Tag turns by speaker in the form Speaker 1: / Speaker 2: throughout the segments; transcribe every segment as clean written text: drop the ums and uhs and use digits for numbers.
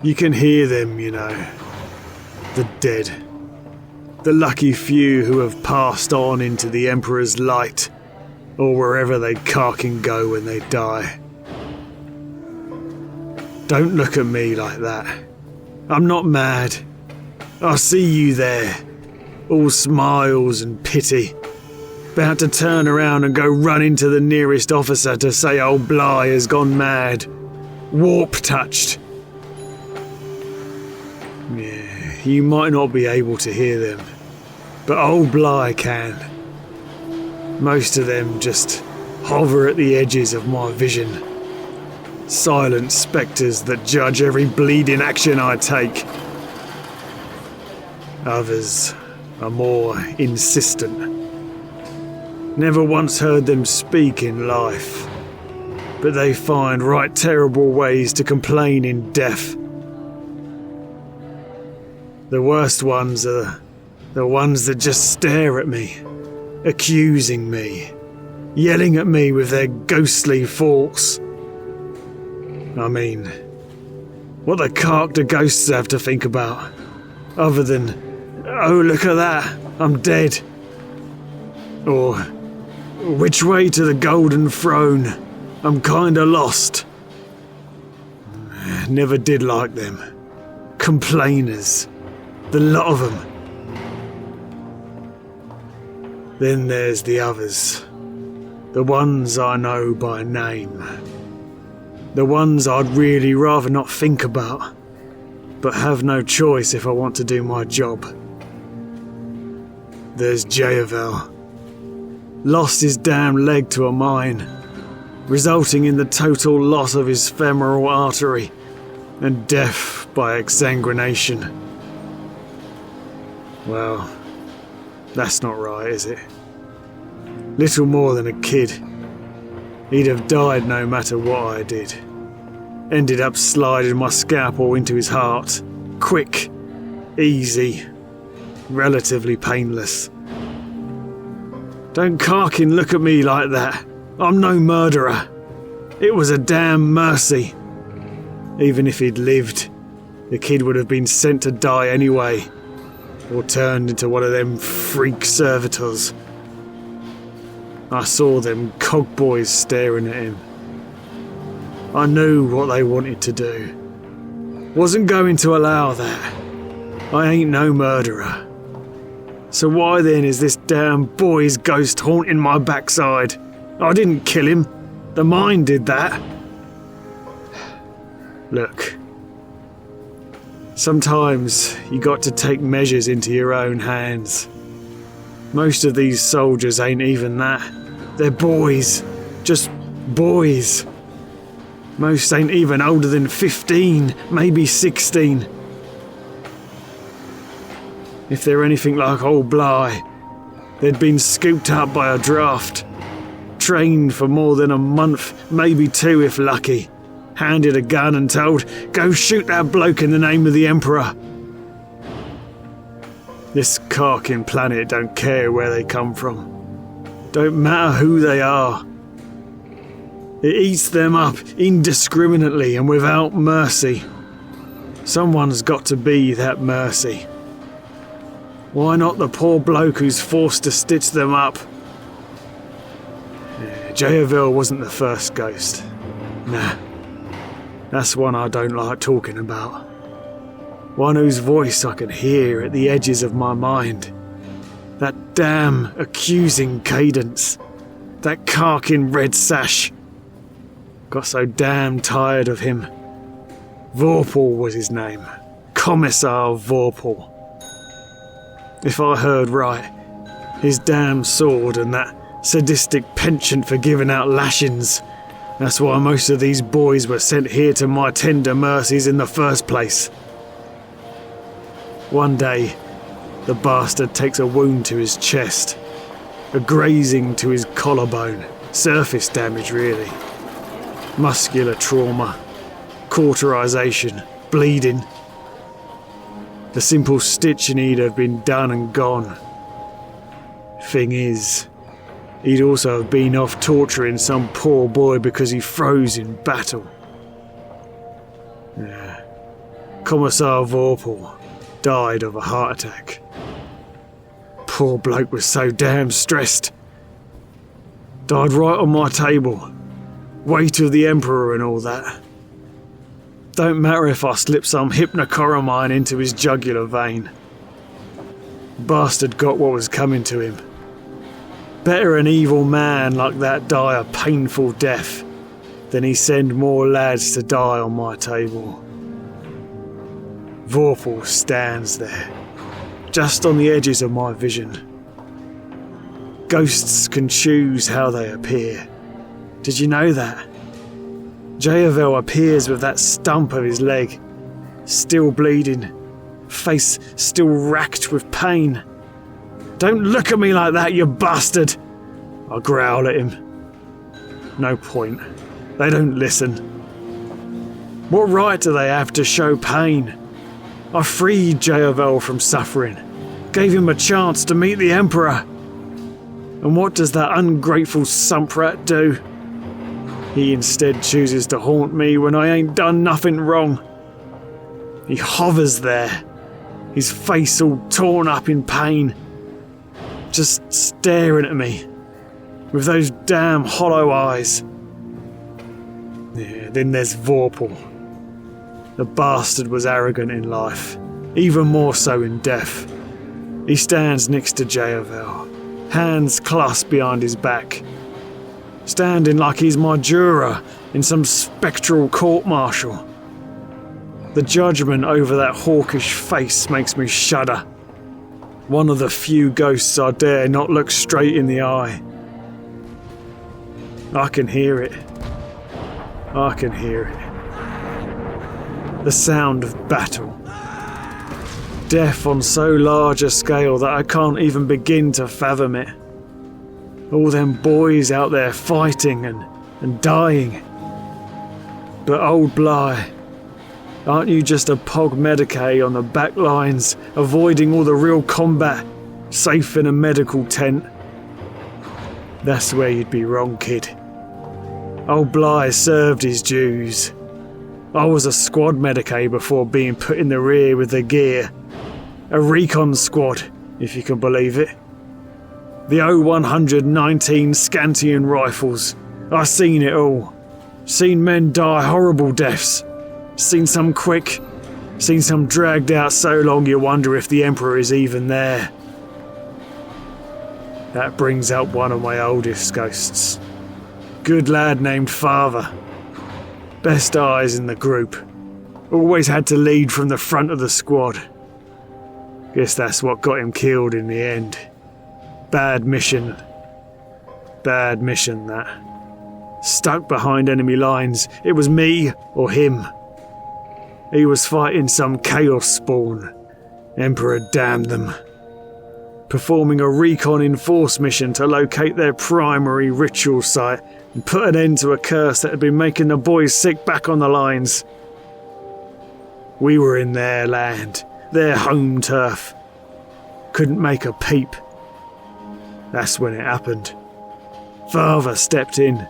Speaker 1: You can hear them, you know. The dead. The lucky few who have passed on into the Emperor's light, or wherever they carking go when they die. Don't look at me like that. I'm not mad. I see you there, all smiles and pity, about to turn around and go run into the nearest officer to say old Bligh has gone mad, warp-touched. Yeah, you might not be able to hear them, but old Bligh can. Most of them just hover at the edges of my vision. Silent spectres that judge every bleeding action I take. Others are more insistent. Never once heard them speak in life, but they find right terrible ways to complain in death. The worst ones are the ones that just stare at me, accusing me, yelling at me with their ghostly faults. I mean, what the cark do ghosts have to think about, other than, oh look at that, I'm dead. Or, which way to the golden throne, I'm kinda lost. Never did like them. Complainers, the lot of them. Then there's the others, the ones I know by name. The ones I'd really rather not think about, but have no choice if I want to do my job. There's Jayavel. Lost his damn leg to a mine, resulting in the total loss of his femoral artery and death by exsanguination. Well, that's not right, is it? Little more than a kid. He'd have died no matter what I did. Ended up sliding my scalpel into his heart. Quick, easy, relatively painless. Don't carkin' look at me like that. I'm no murderer. It was a damn mercy. Even if he'd lived, the kid would have been sent to die anyway, or turned into one of them freak servitors. I saw them cogboys staring at him. I knew what they wanted to do. Wasn't going to allow that. I ain't no murderer. So why then is this damn boy's ghost haunting my backside? I didn't kill him. The mine did that. Look. Sometimes you got to take measures into your own hands. Most of these soldiers ain't even that. They're boys. Just boys. Most ain't even older than 15, maybe 16. If they're anything like old Bligh, they'd been scooped up by a draft. Trained for more than a month, maybe 2 if lucky. Handed a gun and told, go shoot that bloke in the name of the Emperor. This carking planet don't care where they come from. Don't matter who they are. It eats them up indiscriminately and without mercy. Someone's got to be that mercy. Why not the poor bloke who's forced to stitch them up? Jayavel wasn't the first ghost. Nah. That's one I don't like talking about. One whose voice I can hear at the edges of my mind. That damn accusing cadence. That carking red sash. Got so damn tired of him. Vorpal was his name. Commissar Vorpal. If I heard right, his damn sword and that sadistic penchant for giving out lashings. That's why most of these boys were sent here to my tender mercies in the first place. One day, the bastard takes a wound to his chest. A grazing to his collarbone. Surface damage, really. Muscular trauma. Cauterization. Bleeding. The simple stitching he'd have been done and gone. Thing is, he'd also have been off torturing some poor boy because he froze in battle. Yeah. Commissar Vorpal, died of a heart attack. Poor bloke was so damn stressed. Died right on my table. Weight of the Emperor and all that. Don't matter if I slip some hypnocoramine into his jugular vein. Bastard got what was coming to him. Better an evil man like that die a painful death than he send more lads to die on my table. Vorpal stands there, just on the edges of my vision. Ghosts can choose how they appear. Did you know that? Jayavel appears with that stump of his leg, still bleeding, face still racked with pain. Don't look at me like that, you bastard! I growl at him. No point. They don't listen. What right do they have to show pain? I freed Jayavel from suffering, gave him a chance to meet the Emperor. And what does that ungrateful sumprat do? He instead chooses to haunt me when I ain't done nothing wrong. He hovers there, his face all torn up in pain, just staring at me, with those damn hollow eyes. Yeah, then there's Vorpal. The bastard was arrogant in life, even more so in death. He stands next to Jayavel, hands clasped behind his back, standing like he's my juror in some spectral court-martial. The judgment over that hawkish face makes me shudder. One of the few ghosts I dare not look straight in the eye. I can hear it. I can hear it. The sound of battle. Death on so large a scale that I can't even begin to fathom it. All them boys out there fighting and dying. But old Bly, aren't you just a pog Medicae on the back lines, avoiding all the real combat, safe in a medical tent? That's where you'd be wrong, kid. Old Bly served his dues. I was a squad Medicae before being put in the rear with the gear. A recon squad, if you can believe it. The 0119 Scantian rifles. I seen it all. Seen men die horrible deaths. Seen some quick. Seen some dragged out so long you wonder if the Emperor is even there. That brings out one of my oldest ghosts. Good lad named Father. Best eyes in the group. Always had to lead from the front of the squad. Guess that's what got him killed in the end. Bad mission. Bad mission, that. Stuck behind enemy lines. It was me or him. He was fighting some chaos spawn. Emperor damn them. Performing a recon enforce mission to locate their primary ritual site and put an end to a curse that had been making the boys sick back on the lines. We were in their land, their home turf. Couldn't make a peep. That's when it happened. Father stepped in,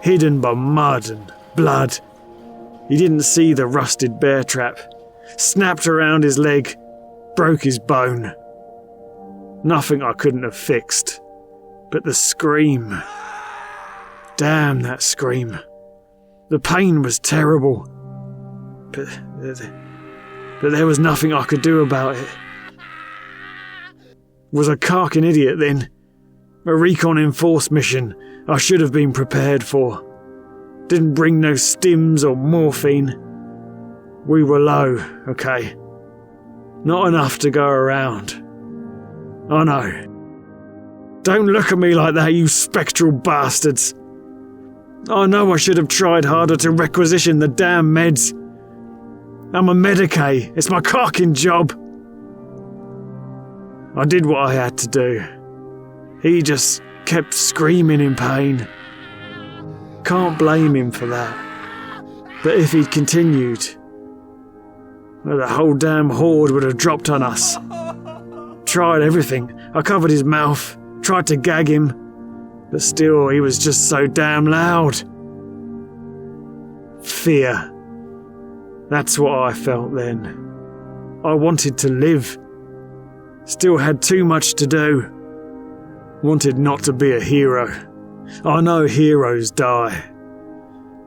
Speaker 1: hidden by mud and blood. He didn't see the rusted bear trap. Snapped around his leg, broke his bone. Nothing I couldn't have fixed. But the scream. Damn that scream. The pain was terrible. But there was nothing I could do about it. Was a carking idiot then. A recon enforce mission I should have been prepared for. Didn't bring no stims or morphine. We were low, okay. Not enough to go around. I know. Don't look at me like that, you spectral bastards. I know I should have tried harder to requisition the damn meds. I'm a Medicae. It's my carking job. I did what I had to do. He just kept screaming in pain. Can't blame him for that. But if he'd continued, well, the whole damn horde would have dropped on us. Tried everything. I covered his mouth, tried to gag him, but still he was just so damn loud. Fear. That's what I felt then. I wanted to live. Still had too much to do. Wanted not to be a hero. I know heroes die.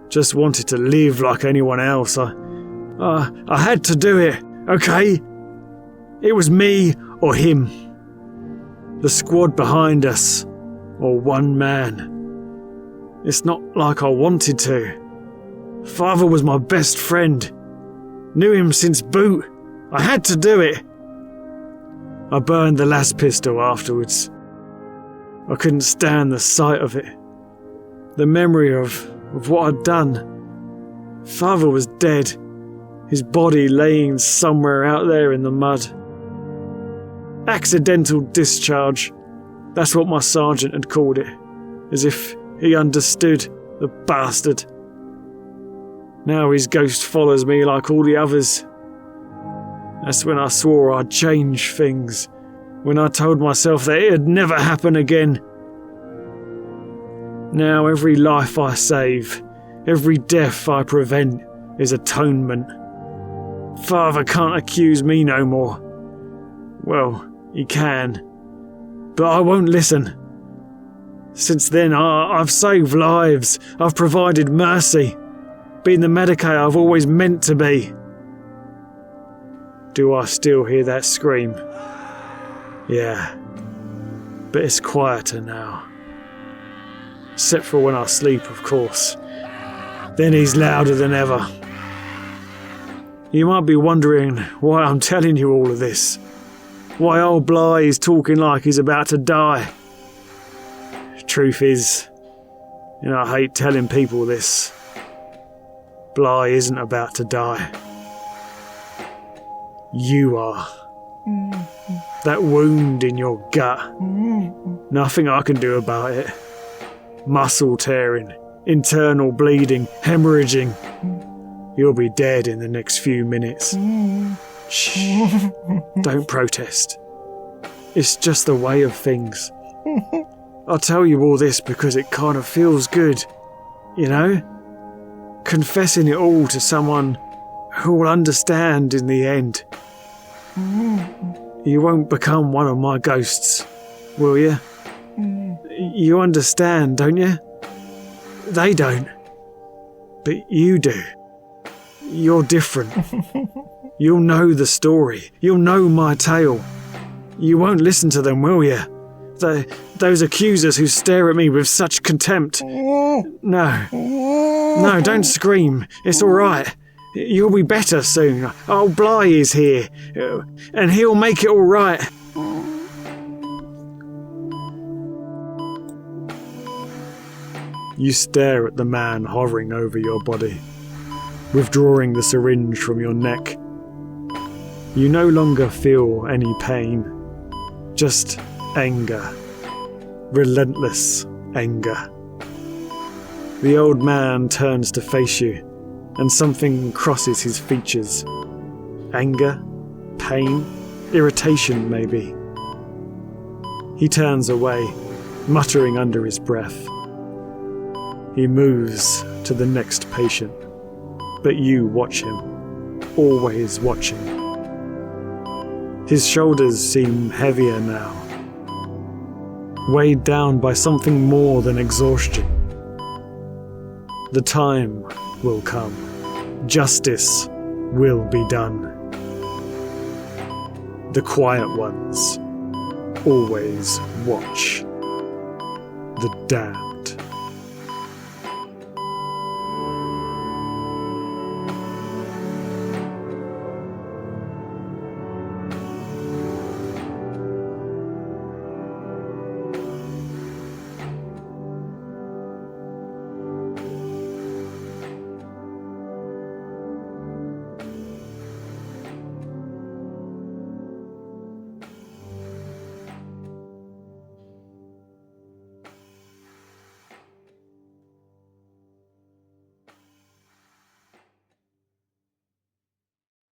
Speaker 1: Just wanted to live like anyone else. I had to do it, okay? It was me or him. The squad behind us, or one man. It's not like I wanted to. Father was my best friend. Knew him since boot. I had to do it. I burned the last pistol afterwards. I couldn't stand the sight of it. The memory of what I'd done. Father was dead. His body laying somewhere out there in the mud. Accidental discharge. That's what my sergeant had called it. As if he understood, the bastard. Now his ghost follows me like all the others. That's when I swore I'd change things. When I told myself that it'd never happen again. Now every life I save, every death I prevent is atonement. Father can't accuse me no more. Well, he can. But I won't listen. Since then, I've saved lives. I've provided mercy. Been the Medicae I've always meant to be. Do I still hear that scream? Yeah. But it's quieter now. Except for when I sleep, of course. Then he's louder than ever. You might be wondering why I'm telling you all of this. Why old Bly is talking like he's about to die. Truth is, I hate telling people this. Bly isn't about to die. You are. That wound in your gut. Nothing I can do about it. Muscle tearing, internal bleeding, hemorrhaging. You'll be dead in the next few minutes. Shh. Don't protest. It's just the way of things. I'll tell you all this because it kind of feels good, Confessing it all to someone who will understand in the end. You won't become one of my ghosts, will you? You understand, don't you? They don't. But you do. You're different. You'll know the story. You'll know my tale. You won't listen to them, will you? Those accusers who stare at me with such contempt. No, don't scream. It's all right. You'll be better soon. Old Bly is here, and he'll make it all right. You stare at the man hovering over your body, withdrawing the syringe from your neck. You no longer feel any pain, just anger. Relentless anger. The old man turns to face you, and something crosses his features. Anger, pain, irritation maybe. He turns away, muttering under his breath. He moves to the next patient, but you watch him, always watching. His shoulders seem heavier now, weighed down by something more than exhaustion. The time will come. Justice will be done. The quiet ones always watch the damned.